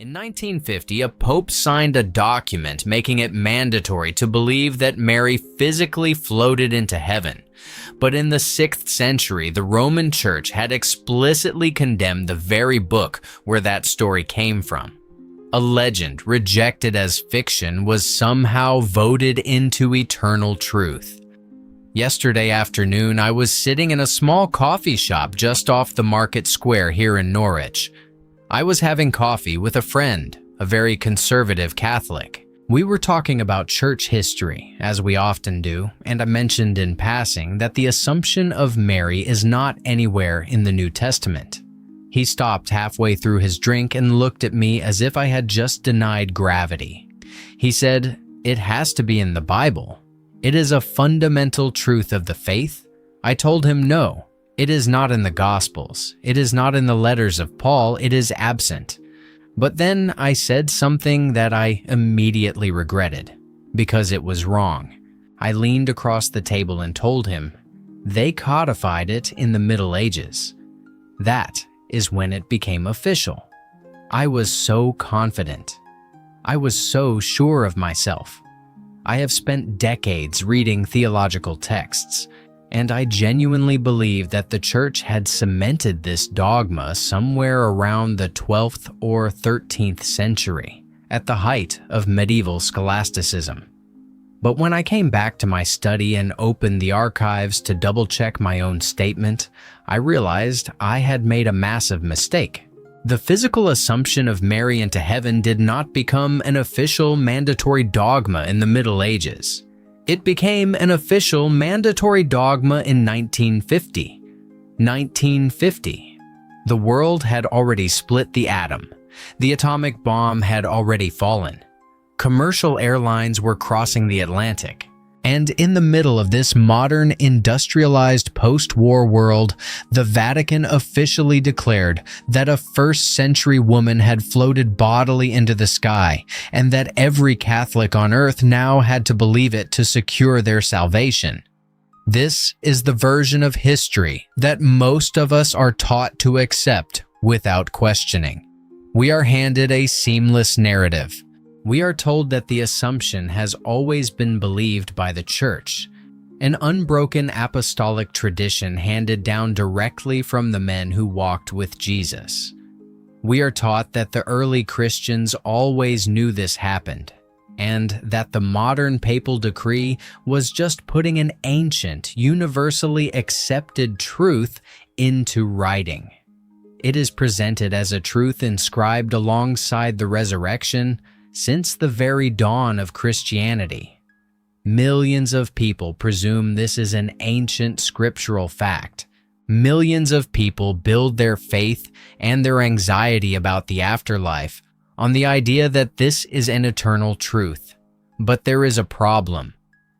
In 1950, a pope signed a document making it mandatory to believe that Mary physically floated into heaven. But in the 6th century, the Roman Church had explicitly condemned the very book where that story came from. A legend rejected as fiction was somehow voted into eternal truth. Yesterday afternoon, I was sitting in a small coffee shop just off the Market Square here in Norwich. I was having coffee with a friend, a very conservative Catholic. We were talking about church history, as we often do, and I mentioned in passing that the Assumption of Mary is not anywhere in the New Testament. He stopped halfway through his drink and looked at me as if I had just denied gravity. He said, "It has to be in the Bible. It is a fundamental truth of the faith." I told him no. It is not in the Gospels. It is not in the letters of Paul. It is absent. But then I said something that I immediately regretted, because it was wrong. I leaned across the table and told him, they codified it in the Middle Ages. That is when it became official. I was so confident. I was so sure of myself. I have spent decades reading theological texts, and I genuinely believe that the Church had cemented this dogma somewhere around the 12th or 13th century, at the height of medieval scholasticism. But when I came back to my study and opened the archives to double-check my own statement, I realized I had made a massive mistake. The physical assumption of Mary into heaven did not become an official mandatory dogma in the Middle Ages. It became an official mandatory dogma in 1950. 1950. The world had already split the atom. The atomic bomb had already fallen. Commercial airlines were crossing the Atlantic. And in the middle of this modern, industrialized post-war world, the Vatican officially declared that a first-century woman had floated bodily into the sky, and that every Catholic on earth now had to believe it to secure their salvation. This is the version of history that most of us are taught to accept without questioning. We are handed a seamless narrative. We are told that the Assumption has always been believed by the Church, an unbroken apostolic tradition handed down directly from the men who walked with Jesus. We are taught that the early Christians always knew this happened, and that the modern papal decree was just putting an ancient, universally accepted truth into writing. It is presented as a truth inscribed alongside the resurrection since the very dawn of Christianity. Millions of people presume this is an ancient scriptural fact. Millions of people build their faith and their anxiety about the afterlife on the idea that this is an eternal truth. But there is a problem,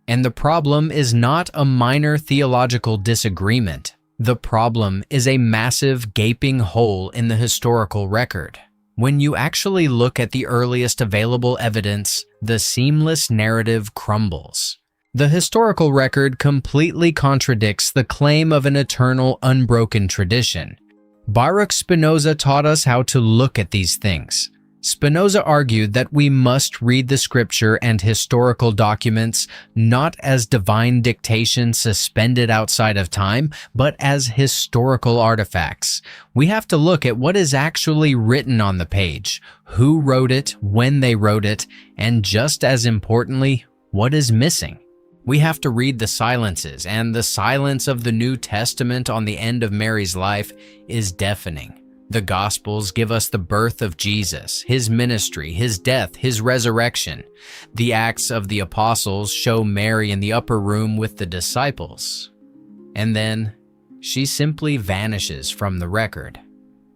and the problem is not a minor theological disagreement. The problem is a massive gaping hole in the historical record. When you actually look at the earliest available evidence, the seamless narrative crumbles. The historical record completely contradicts the claim of an eternal, unbroken tradition. Baruch Spinoza taught us how to look at these things. Spinoza argued that we must read the scripture and historical documents not as divine dictation suspended outside of time, but as historical artifacts. We have to look at what is actually written on the page, who wrote it, when they wrote it, and just as importantly, what is missing. We have to read the silences, and the silence of the New Testament on the end of Mary's life is deafening. The Gospels give us the birth of Jesus, his ministry, his death, his resurrection. The Acts of the Apostles show Mary in the upper room with the disciples. And then, she simply vanishes from the record.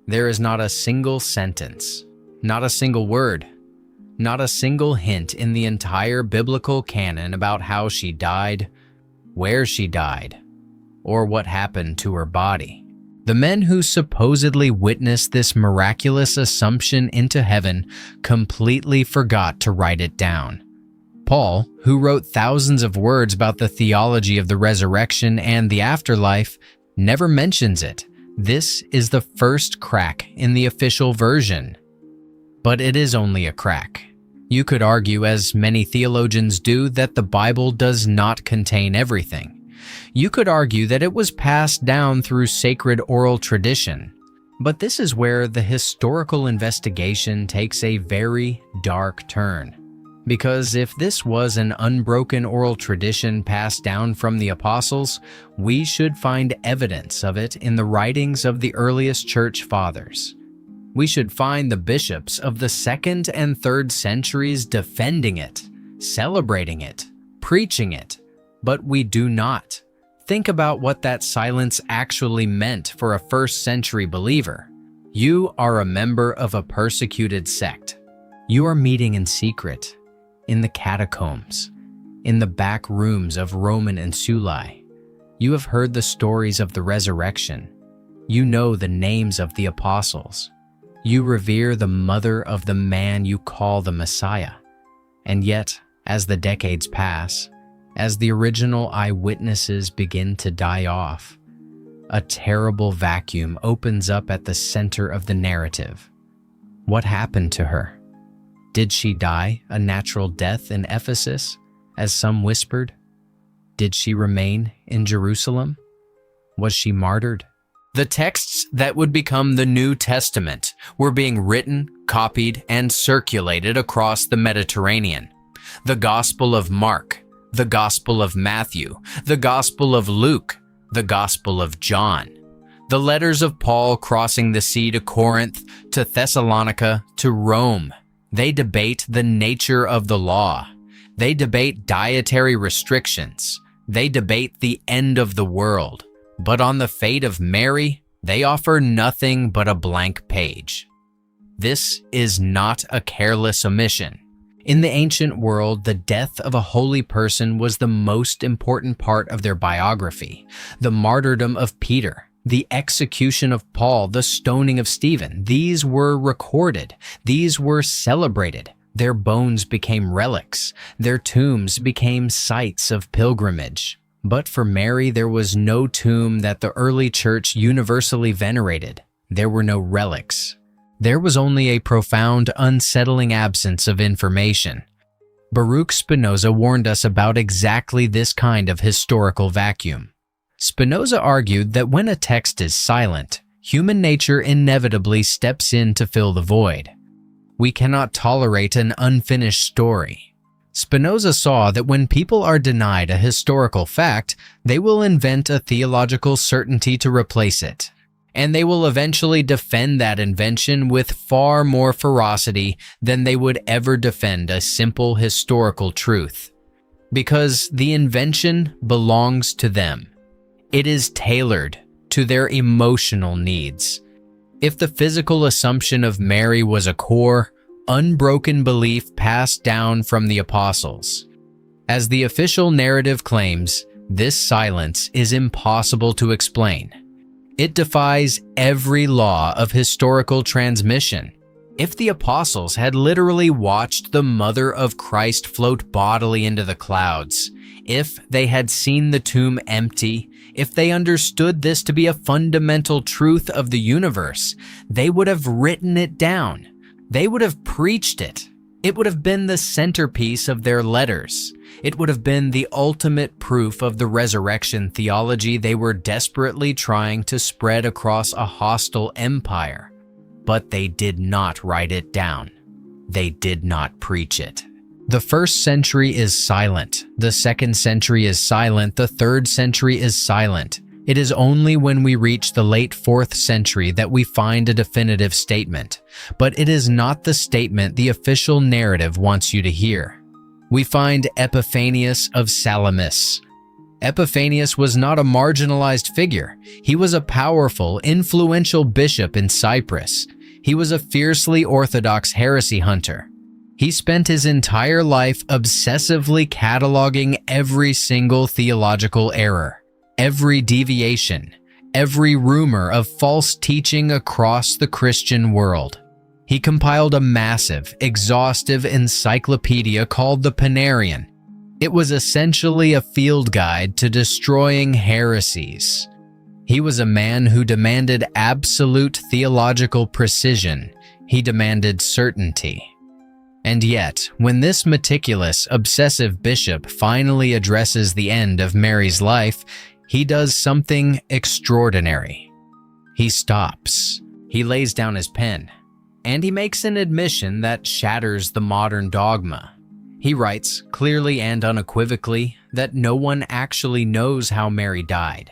There is not a single sentence, not a single word, not a single hint in the entire biblical canon about how she died, where she died, or what happened to her body. The men who supposedly witnessed this miraculous assumption into heaven completely forgot to write it down. Paul, who wrote thousands of words about the theology of the resurrection and the afterlife, never mentions it. This is the first crack in the official version. but it is only a crack. You could argue, as many theologians do, that the Bible does not contain everything. You could argue that it was passed down through sacred oral tradition. But this is where the historical investigation takes a very dark turn. Because if this was an unbroken oral tradition passed down from the apostles, we should find evidence of it in the writings of the earliest church fathers. We should find the bishops of the 2nd and 3rd centuries defending it, celebrating it, preaching it, but we do not. Think about what that silence actually meant for a 1st century believer. You are a member of a persecuted sect. You are meeting in secret, in the catacombs, in the back rooms of Roman insulae. You have heard the stories of the resurrection. You know the names of the apostles. You revere the mother of the man you call the Messiah. And yet, as the decades pass, as the original eyewitnesses begin to die off, a terrible vacuum opens up at the center of the narrative. What happened to her? Did she die a natural death in Ephesus, as some whispered? Did she remain in Jerusalem? Was she martyred? The texts that would become the New Testament were being written, copied, and circulated across the Mediterranean. The Gospel of Mark, the Gospel of Matthew, the Gospel of Luke, the Gospel of John. The letters of Paul crossing the sea to Corinth, to Thessalonica, to Rome. They debate the nature of the law. They debate dietary restrictions. They debate the end of the world. But on the fate of Mary, they offer nothing but a blank page. This is not a careless omission. In the ancient world, the death of a holy person was the most important part of their biography. The martyrdom of Peter, the execution of Paul, the stoning of Stephen, these were recorded. These were celebrated. Their bones became relics. Their tombs became sites of pilgrimage. But for Mary, there was no tomb that the early church universally venerated. There were no relics. There was only a profound, unsettling absence of information. Baruch Spinoza warned us about exactly this kind of historical vacuum. Spinoza argued that when a text is silent, human nature inevitably steps in to fill the void. We cannot tolerate an unfinished story. Spinoza saw that when people are denied a historical fact, they will invent a theological certainty to replace it. And they will eventually defend that invention with far more ferocity than they would ever defend a simple historical truth. Because the invention belongs to them. It is tailored to their emotional needs. If the physical assumption of Mary was a core, unbroken belief passed down from the apostles. As the official narrative claims, this silence is impossible to explain. It defies every law of historical transmission. If the apostles had literally watched the mother of Christ float bodily into the clouds, if they had seen the tomb empty, if they understood this to be a fundamental truth of the universe, they would have written it down. They would have preached it. It would have been the centerpiece of their letters. It would have been the ultimate proof of the resurrection theology they were desperately trying to spread across a hostile empire. But they did not write it down. They did not preach it. The 1st century is silent. The 2nd century is silent. The 3rd century is silent. It is only when we reach the late 4th century that we find a definitive statement. But it is not the statement the official narrative wants you to hear. We find Epiphanius of Salamis. Epiphanius was not a marginalized figure. He was a powerful, influential bishop in Cyprus. He was a fiercely orthodox heresy hunter. He spent his entire life obsessively cataloging every single theological error, every deviation, every rumor of false teaching across the Christian world. He compiled a massive, exhaustive encyclopedia called the Panarion. It was essentially a field guide to destroying heresies. He was a man who demanded absolute theological precision, He demanded certainty. And yet, when this meticulous, obsessive bishop finally addresses the end of Mary's life, he does something extraordinary. He stops. He lays down his pen, and he makes an admission that shatters the modern dogma. He writes, clearly and unequivocally, that no one actually knows how Mary died.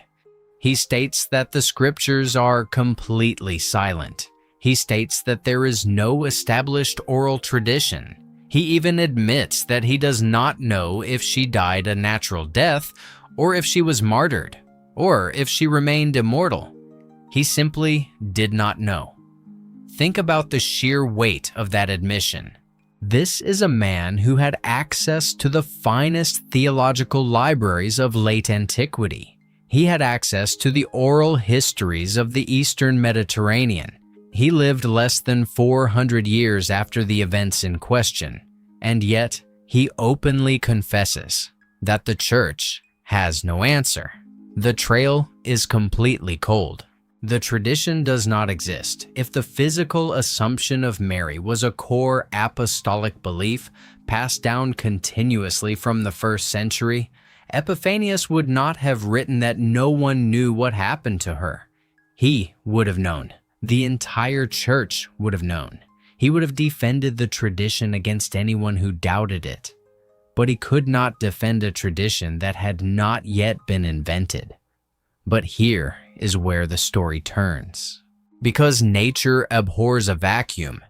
He states that the scriptures are completely silent. He states that there is no established oral tradition. He even admits that he does not know if she died a natural death, or if she was martyred, or if she remained immortal. He simply did not know. Think about the sheer weight of that admission. This is a man who had access to the finest theological libraries of late antiquity. He had access to the oral histories of the Eastern Mediterranean. He lived less than 400 years after the events in question, and yet he openly confesses that the Church has no answer. The trail is completely cold. The tradition does not exist. If the physical assumption of Mary was a core apostolic belief passed down continuously from the first century, Epiphanius would not have written that no one knew what happened to her. He would have known. The entire church would have known. He would have defended the tradition against anyone who doubted it. But he could not defend a tradition that had not yet been invented. But here is where the story turns. Because nature abhors a vacuum,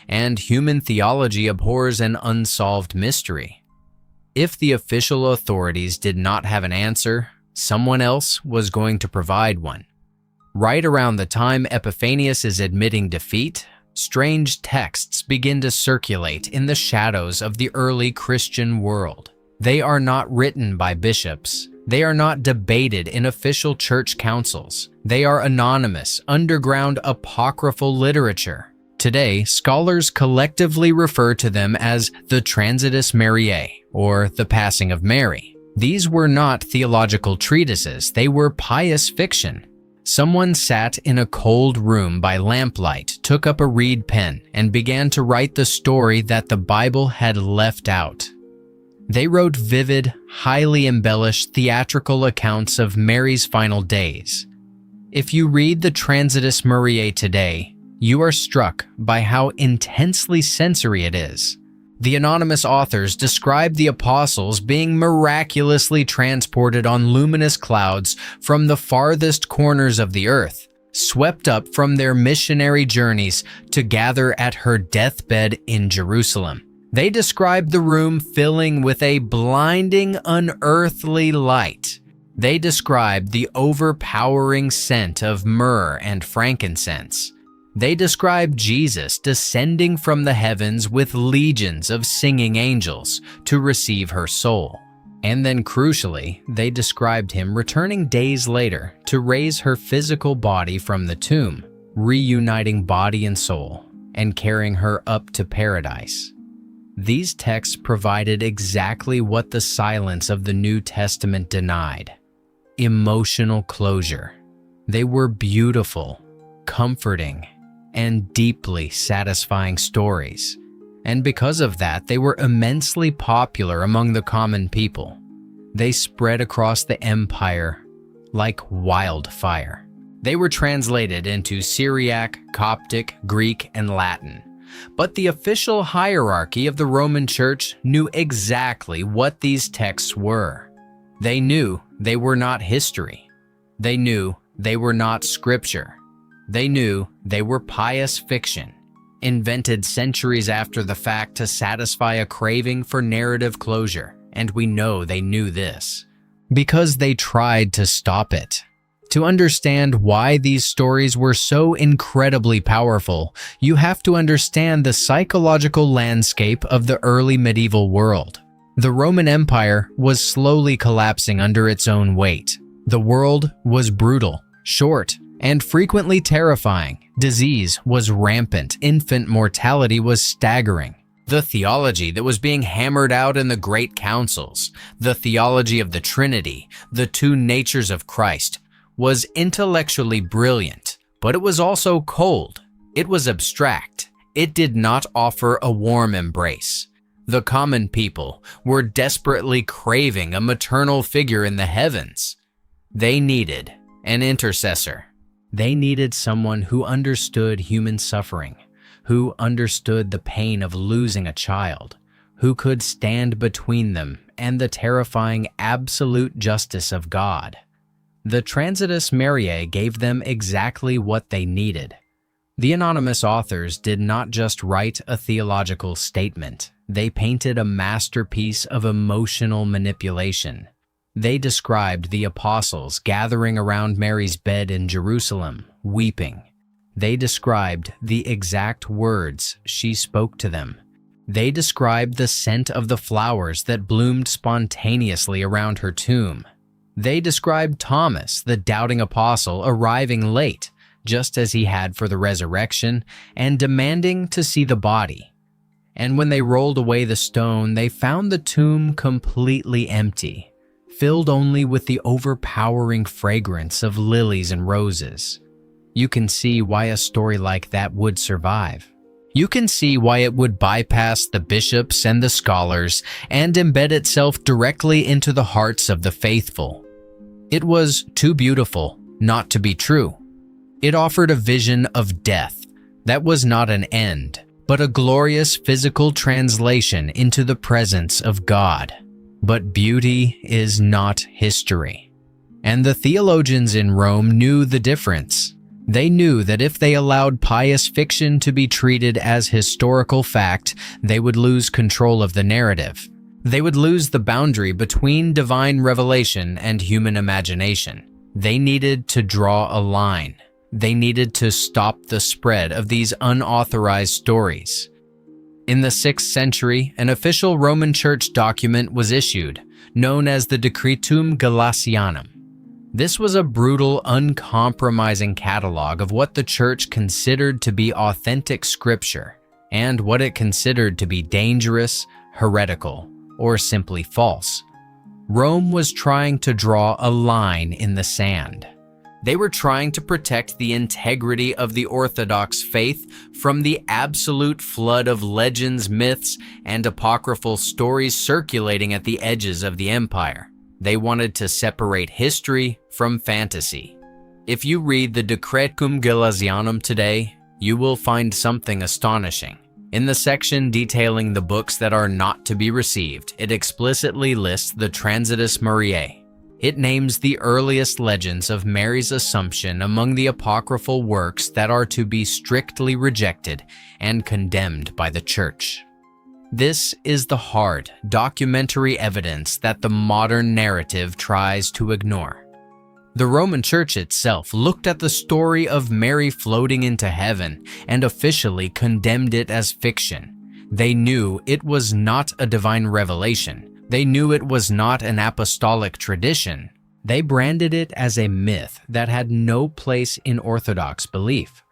and human theology abhors an unsolved mystery. If the official authorities did not have an answer, someone else was going to provide one. Right around the time Epiphanius is admitting defeat, strange texts begin to circulate in the shadows of the early Christian world. They are not written by bishops. They are not debated in official church councils. They are anonymous, underground apocryphal literature. Today, scholars collectively refer to them as the Transitus Mariae, or the Passing of Mary. These were not theological treatises. They were pious fiction. Someone sat in a cold room by lamplight, took up a reed pen, and began to write the story that the Bible had left out. They wrote vivid, highly embellished theatrical accounts of Mary's final days. If you read the Transitus Mariae today, you are struck by how intensely sensory it is. The anonymous authors describe the apostles being miraculously transported on luminous clouds from the farthest corners of the earth, swept up from their missionary journeys to gather at her deathbed in Jerusalem. They describe the room filling with a blinding, unearthly light. They describe the overpowering scent of myrrh and frankincense. They describe Jesus descending from the heavens with legions of singing angels to receive her soul. And then crucially, they described him returning days later to raise her physical body from the tomb, reuniting body and soul, and carrying her up to paradise. These texts provided exactly what the silence of the New Testament denied: emotional closure. They were beautiful, comforting, and deeply satisfying stories. And because of that, they were immensely popular among the common people. They spread across the empire like wildfire. They were translated into Syriac, Coptic, Greek, and Latin. But the official hierarchy of the Roman Church knew exactly what these texts were. They knew they were not history. They knew they were not scripture. They knew they were pious fiction, invented centuries after the fact to satisfy a craving for narrative closure, and we know they knew this because they tried to stop it. To understand why these stories were so incredibly powerful, you have to understand the psychological landscape of the early medieval world. The Roman Empire was slowly collapsing under its own weight. The world was brutal, short, and frequently terrifying. Disease was rampant. Infant mortality was staggering. The theology that was being hammered out in the great councils, the theology of the Trinity, the two natures of Christ, was intellectually brilliant, but it was also cold. It was abstract. It did not offer a warm embrace. The common people were desperately craving a maternal figure in the heavens. They needed an intercessor. They needed someone who understood human suffering, who understood the pain of losing a child, who could stand between them and the terrifying absolute justice of God. The Transitus Mariae gave them exactly what they needed. The anonymous authors did not just write a theological statement. They painted a masterpiece of emotional manipulation. They described the apostles gathering around Mary's bed in Jerusalem, weeping. They described the exact words she spoke to them. They described the scent of the flowers that bloomed spontaneously around her tomb. They described Thomas, the doubting apostle, arriving late, just as he had for the resurrection, and demanding to see the body. And when they rolled away the stone, they found the tomb completely empty, filled only with the overpowering fragrance of lilies and roses. You can see why a story like that would survive. You can see why it would bypass the bishops and the scholars and embed itself directly into the hearts of the faithful. It was too beautiful not to be true. It offered a vision of death that was not an end, but a glorious physical translation into the presence of God. But beauty is not history. And the theologians in Rome knew the difference. They knew that if they allowed pious fiction to be treated as historical fact, they would lose control of the narrative. They would lose the boundary between divine revelation and human imagination. They needed to draw a line. They needed to stop the spread of these unauthorized stories. In the 6th century, an official Roman Church document was issued, known as the Decretum Gelasianum. This was a brutal, uncompromising catalog of what the Church considered to be authentic scripture and what it considered to be dangerous, heretical, or simply false. Rome was trying to draw a line in the sand. They were trying to protect the integrity of the Orthodox faith from the absolute flood of legends, myths, and apocryphal stories circulating at the edges of the empire. They wanted to separate history from fantasy. If you read the Decretum Gelasianum today, you will find something astonishing. In the section detailing the books that are not to be received, it explicitly lists the Transitus Mariae. It names the earliest legends of Mary's Assumption among the apocryphal works that are to be strictly rejected and condemned by the Church. This is the hard, documentary evidence that the modern narrative tries to ignore. The Roman Church itself looked at the story of Mary floating into heaven and officially condemned it as fiction. They knew it was not a divine revelation. They knew it was not an apostolic tradition. They branded it as a myth that had no place in Orthodox belief.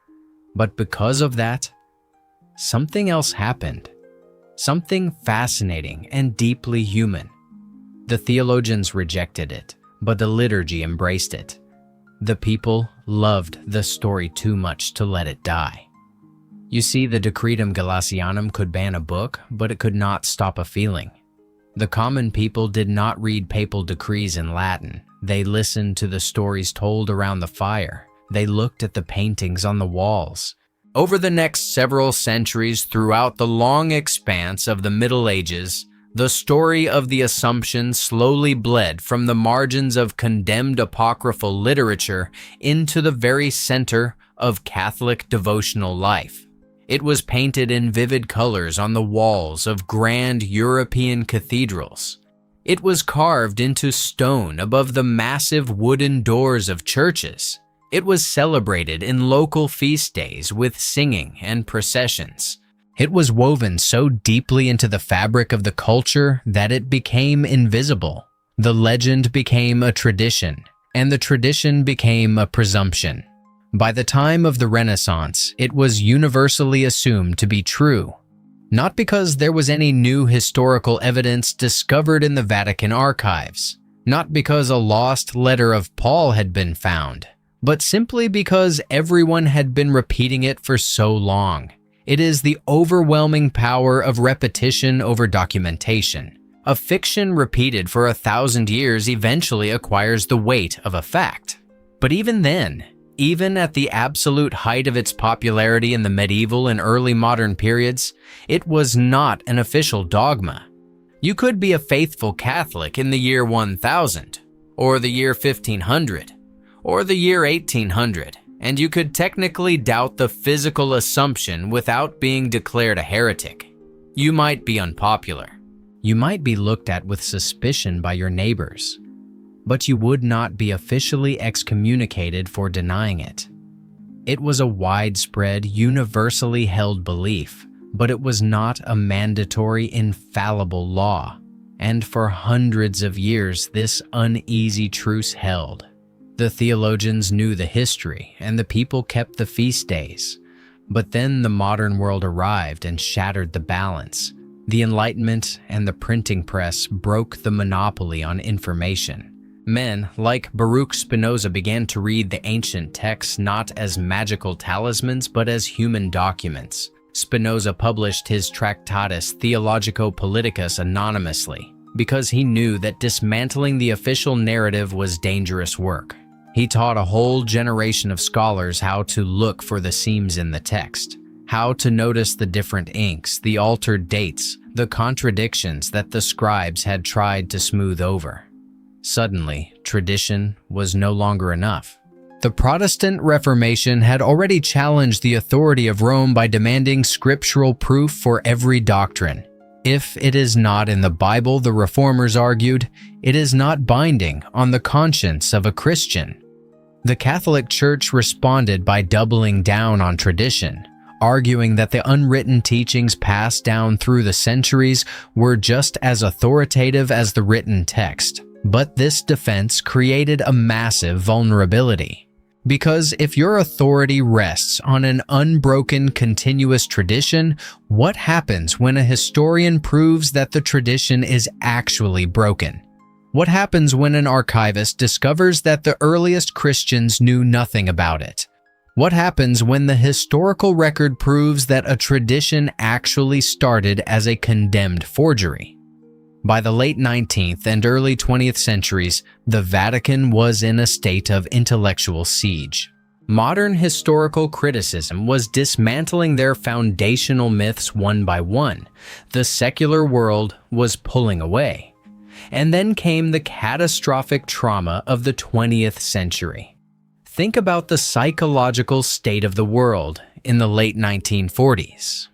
But because of that, something else happened. Something fascinating and deeply human. The theologians rejected it, but the liturgy embraced it. The people loved the story too much to let it die. You see, the Decretum Gelasianum could ban a book, but it could not stop a feeling. The common people did not read papal decrees in Latin. They listened to the stories told around the fire. They looked at the paintings on the walls. Over the next several centuries throughout the long expanse of the Middle Ages, the story of the Assumption slowly bled from the margins of condemned apocryphal literature into the very center of Catholic devotional life. It was painted in vivid colors on the walls of grand European cathedrals. It was carved into stone above the massive wooden doors of churches. It was celebrated in local feast days with singing and processions. It was woven so deeply into the fabric of the culture that it became invisible. The legend became a tradition, and the tradition became a presumption. By the time of the Renaissance, it was universally assumed to be true, not because there was any new historical evidence discovered in the Vatican archives, not because a lost letter of Paul had been found, but simply because everyone had been repeating it for so long. It is the overwhelming power of repetition over documentation. A fiction repeated for 1,000 years eventually acquires the weight of a fact. But even then, even at the absolute height of its popularity in the medieval and early modern periods, it was not an official dogma. You could be a faithful Catholic in the year 1000, or the year 1500, or the year 1800, and you could technically doubt the physical assumption without being declared a heretic. You might be unpopular. You might be looked at with suspicion by your neighbors, but you would not be officially excommunicated for denying it. It was a widespread, universally held belief, but it was not a mandatory, infallible law, and for hundreds of years this uneasy truce held. The theologians knew the history, and the people kept the feast days. But then the modern world arrived and shattered the balance. The Enlightenment and the printing press broke the monopoly on information. Men like Baruch Spinoza began to read the ancient texts not as magical talismans but as human documents. Spinoza published his Tractatus Theologico-Politicus anonymously because he knew that dismantling the official narrative was dangerous work. He taught a whole generation of scholars how to look for the seams in the text, how to notice the different inks, the altered dates, the contradictions that the scribes had tried to smooth over. Suddenly, tradition was no longer enough. The Protestant Reformation had already challenged the authority of Rome by demanding scriptural proof for every doctrine. If it is not in the Bible, the Reformers argued, it is not binding on the conscience of a Christian. The Catholic Church responded by doubling down on tradition, arguing that the unwritten teachings passed down through the centuries were just as authoritative as the written text. But this defense created a massive vulnerability. Because if your authority rests on an unbroken, continuous tradition, what happens when a historian proves that the tradition is actually broken? What happens when an archivist discovers that the earliest Christians knew nothing about it? What happens when the historical record proves that a tradition actually started as a condemned forgery? By the late 19th and early 20th centuries, the Vatican was in a state of intellectual siege. Modern historical criticism was dismantling their foundational myths one by one. The secular world was pulling away. And then came the catastrophic trauma of the 20th century. Think about the psychological state of the world in the late 1940s.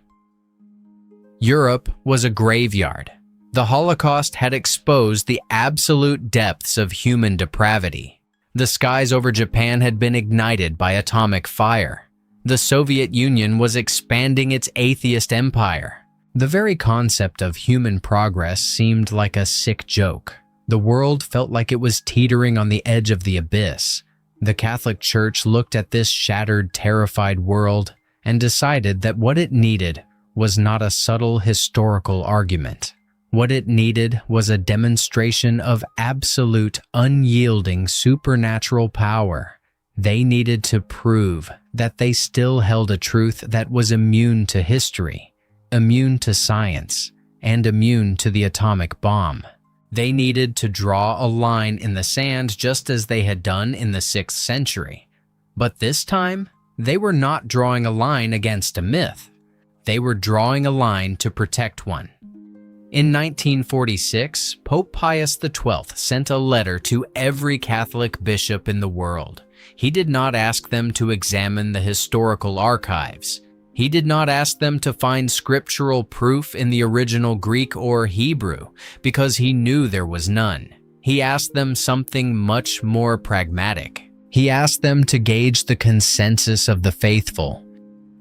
Europe was a graveyard. The Holocaust had exposed the absolute depths of human depravity. The skies over Japan had been ignited by atomic fire. The Soviet Union was expanding its atheist empire. The very concept of human progress seemed like a sick joke. The world felt like it was teetering on the edge of the abyss. The Catholic Church looked at this shattered, terrified world and decided that what it needed was not a subtle historical argument. What it needed was a demonstration of absolute, unyielding supernatural power. They needed to prove that they still held a truth that was immune to history, immune to science, and immune to the atomic bomb. They needed to draw a line in the sand just as they had done in the 6th century. But this time, they were not drawing a line against a myth. They were drawing a line to protect one. In 1946, Pope Pius XII sent a letter to every Catholic bishop in the world. He did not ask them to examine the historical archives. He did not ask them to find scriptural proof in the original Greek or Hebrew, because he knew there was none. He asked them something much more pragmatic. He asked them to gauge the consensus of the faithful.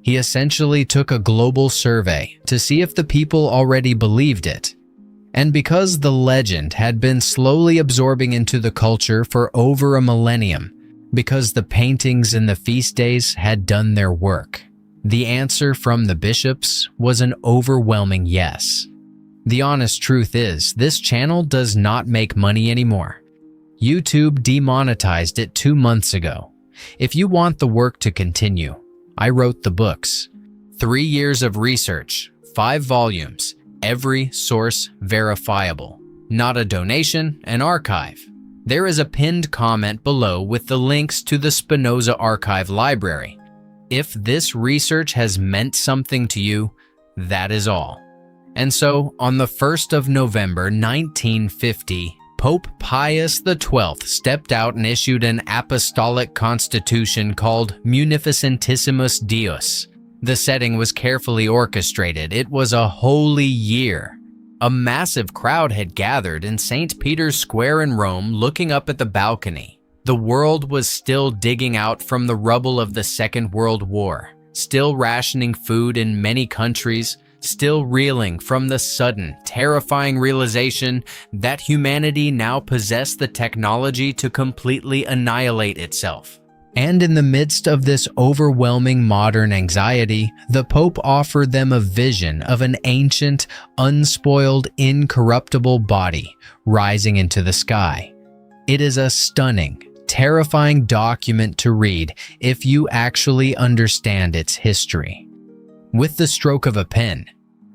He essentially took a global survey to see if the people already believed it. And because the legend had been slowly absorbing into the culture for over a millennium, because the paintings and the feast days had done their work, the answer from the bishops was an overwhelming yes. The honest truth is, this channel does not make money anymore. YouTube demonetized it 2 months ago. If you want the work to continue, I wrote the books. 3 years of research, 5 volumes, every source verifiable. Not a donation, an archive. There is a pinned comment below with the links to the Spinoza Archive Library. If this research has meant something to you, that is all. And so, on the 1st of November 1950, Pope Pius XII stepped out and issued an apostolic constitution called Munificentissimus Deus. The setting was carefully orchestrated. It was a holy year. A massive crowd had gathered in St. Peter's Square in Rome looking up at the balcony. The world was still digging out from the rubble of the Second World War, still rationing food in many countries, still reeling from the sudden, terrifying realization that humanity now possessed the technology to completely annihilate itself. And in the midst of this overwhelming modern anxiety, the Pope offered them a vision of an ancient, unspoiled, incorruptible body rising into the sky. It is a stunning, terrifying document to read if you actually understand its history. With the stroke of a pen,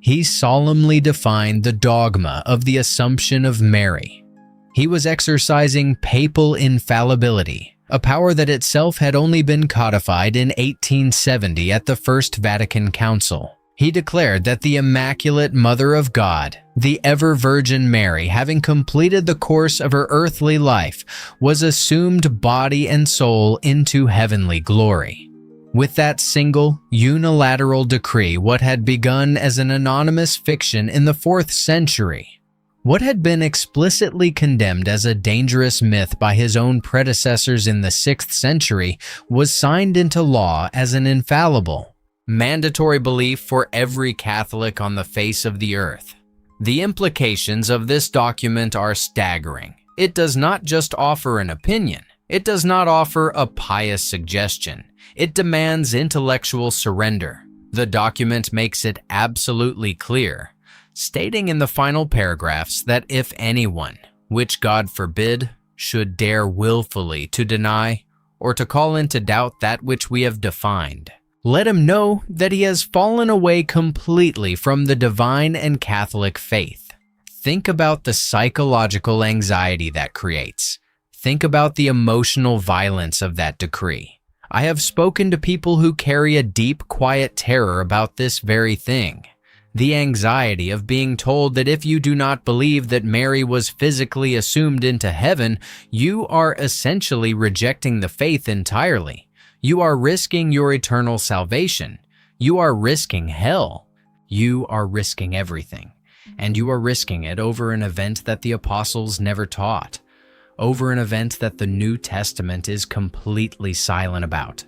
he solemnly defined the dogma of the Assumption of Mary. He was exercising papal infallibility, a power that itself had only been codified in 1870 at the First Vatican Council. He declared that the Immaculate Mother of God, the ever-Virgin Mary, having completed the course of her earthly life, was assumed body and soul into heavenly glory. With that single, unilateral decree, what had begun as an anonymous fiction in the 4th century, what had been explicitly condemned as a dangerous myth by his own predecessors in the 6th century, was signed into law as an infallible, mandatory belief for every Catholic on the face of the earth. The implications of this document are staggering. It does not just offer an opinion. It does not offer a pious suggestion. It demands intellectual surrender. The document makes it absolutely clear, stating in the final paragraphs that if anyone, which God forbid, should dare willfully to deny or to call into doubt that which we have defined, let him know that he has fallen away completely from the divine and Catholic faith. Think about the psychological anxiety that creates. Think about the emotional violence of that decree. I have spoken to people who carry a deep, quiet terror about this very thing. The anxiety of being told that if you do not believe that Mary was physically assumed into heaven, you are essentially rejecting the faith entirely. You are risking your eternal salvation. You are risking hell. You are risking everything. And you are risking it over an event that the apostles never taught, over an event that the New Testament is completely silent about,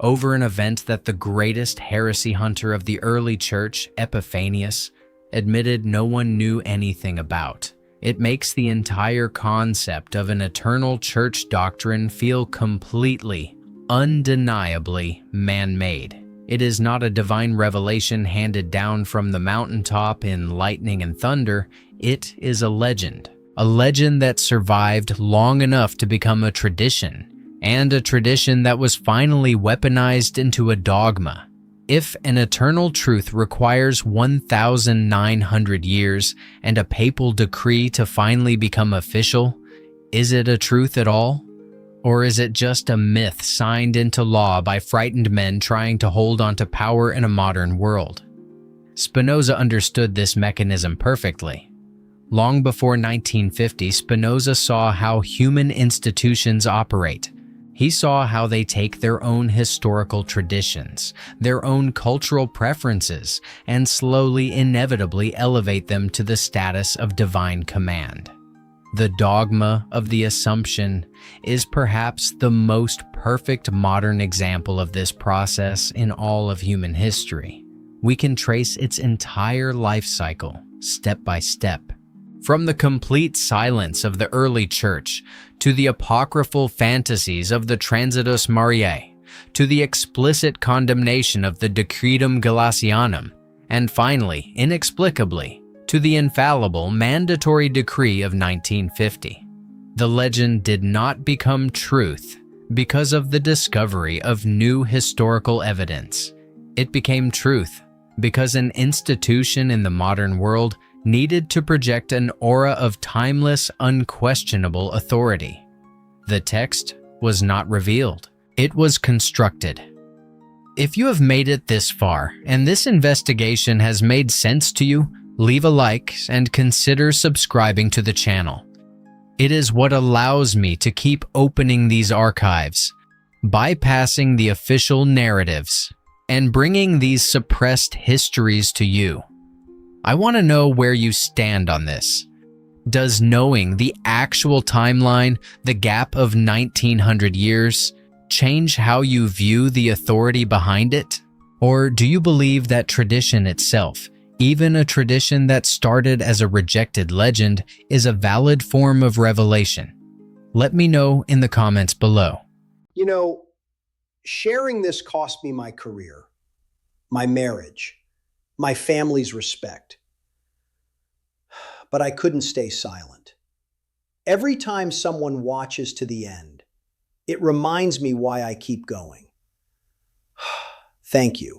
over an event that the greatest heresy hunter of the early church, Epiphanius, admitted no one knew anything about. It makes the entire concept of an eternal church doctrine feel completely, undeniably man-made. It is not a divine revelation handed down from the mountaintop in lightning and thunder. It is a legend that survived long enough to become a tradition, and a tradition that was finally weaponized into a dogma. If an eternal truth requires 1,900 years and a papal decree to finally become official, is it a truth at all? Or is it just a myth signed into law by frightened men trying to hold on to power in a modern world? Spinoza understood this mechanism perfectly. Long before 1950, Spinoza saw how human institutions operate. He saw how they take their own historical traditions, their own cultural preferences, and slowly, inevitably elevate them to the status of divine command. The dogma of the Assumption is perhaps the most perfect modern example of this process in all of human history. We can trace its entire life cycle, step by step. From the complete silence of the early church, to the apocryphal fantasies of the Transitus Mariae, to the explicit condemnation of the Decretum Gelasianum, and finally, inexplicably, to the infallible mandatory decree of 1950. The legend did not become truth because of the discovery of new historical evidence. It became truth because an institution in the modern world needed to project an aura of timeless, unquestionable authority. The text was not revealed. It was constructed. If you have made it this far and this investigation has made sense to you, leave a like and consider subscribing to the channel. It is what allows me to keep opening these archives, bypassing the official narratives, and bringing these suppressed histories to you. I want to know where you stand on this. Does knowing the actual timeline, the gap of 1900 years, change how you view the authority behind it? Or do you believe that tradition itself, even a tradition that started as a rejected legend, is a valid form of revelation? Let me know in the comments below. You know, sharing this cost me my career, my marriage, my family's respect. But I couldn't stay silent. Every time someone watches to the end, it reminds me why I keep going. Thank you.